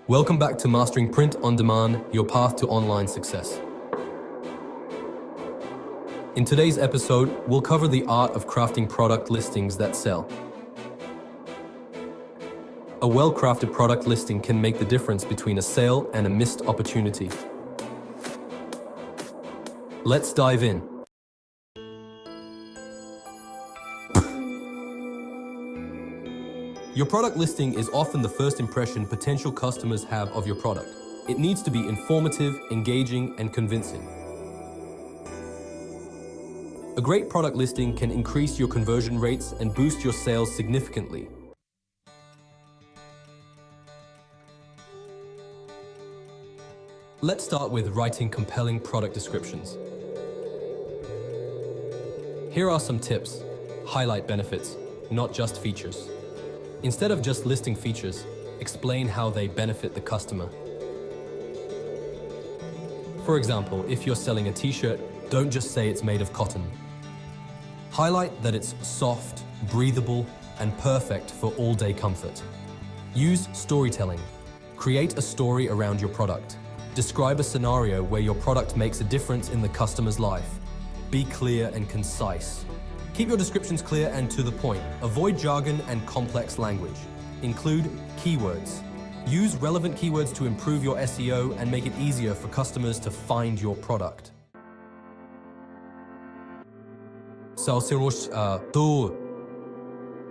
Welcome back to Mastering Print on Demand, your path to online success. In today's episode, we'll cover the art of crafting product listings that sell. A well-crafted product listing can make the difference between a sale and a missed opportunity. Let's dive in. Your product listing is often the first impression potential customers have of your product. It needs to be informative, engaging, and convincing. A great product listing can increase your conversion rates and boost your sales significantly. Let's start with writing compelling product descriptions. Here are some tips. Highlight benefits, not just features. Instead of just listing features, explain how they benefit the customer. For example, if you're selling a t-shirt, don't just say it's made of cotton. Highlight that it's soft, breathable, and perfect for all-day comfort. Use storytelling. Create a story around your product. Describe a scenario where your product makes a difference in the customer's life. Be clear and concise. Keep your descriptions clear and to the point. Avoid jargon and complex language. Include keywords. Use relevant keywords to improve your SEO and make it easier for customers to find your product.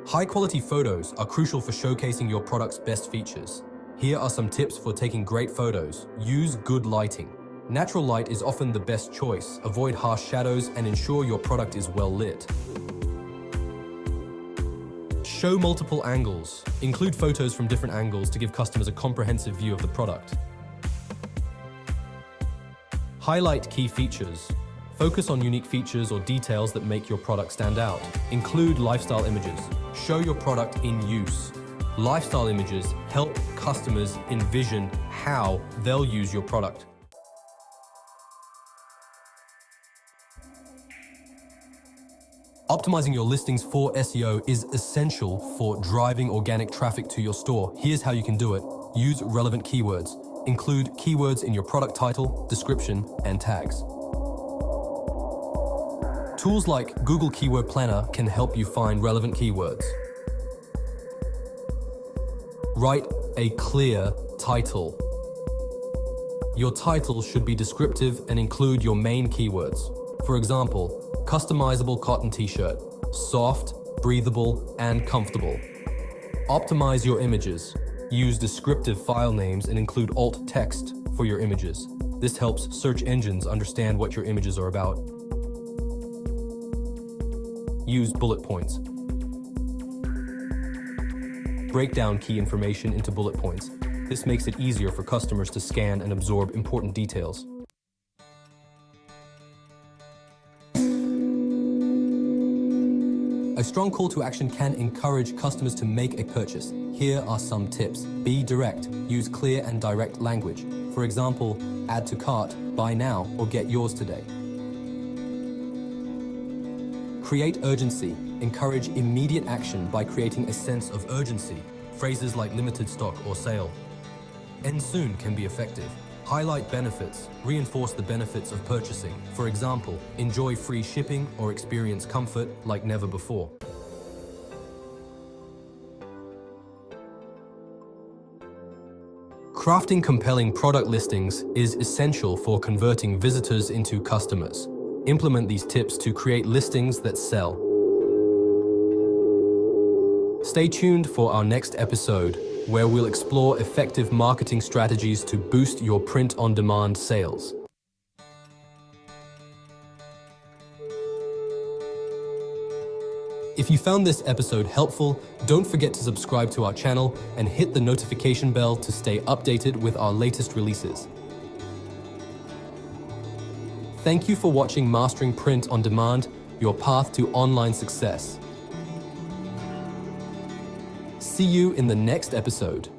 High-quality photos are crucial for showcasing your product's best features. Here are some tips for taking great photos. Use good lighting. Natural light is often the best choice. Avoid harsh shadows and ensure your product is well lit. Show multiple angles. Include photos from different angles to give customers a comprehensive view of the product. Highlight key features. Focus on unique features or details that make your product stand out. Include lifestyle images. Show your product in use. Lifestyle images help customers envision how they'll use your product. Optimizing your listings for SEO is essential for driving organic traffic to your store. Here's how you can do it. Use relevant keywords. Include keywords in your product title, description, and tags. Tools like Google Keyword Planner can help you find relevant keywords. Write a clear title. Your title should be descriptive and include your main keywords. For example, customizable cotton t-shirt, soft, breathable, and comfortable. Optimize your images. Use descriptive file names and include alt text for your images. This helps search engines understand what your images are about. Use bullet points. Break down key information into bullet points. This makes it easier for customers to scan and absorb important details. A strong call to action can encourage customers to make a purchase. Here are some tips. Be direct. Use clear and direct language. For example, add to cart, buy now, or get yours today. Create urgency. Encourage immediate action by creating a sense of urgency. Phrases like limited stock or sale. End soon can be effective. Highlight benefits. Reinforce the benefits of purchasing. For example, enjoy free shipping or experience comfort like never before. Crafting compelling product listings is essential for converting visitors into customers. Implement these tips to create listings that sell. Stay tuned for our next episode, where we'll explore effective marketing strategies to boost your print-on-demand sales. If you found this episode helpful, don't forget to subscribe to our channel and hit the notification bell to stay updated with our latest releases. Thank you for watching Mastering Print on Demand, your path to online success. See you in the next episode.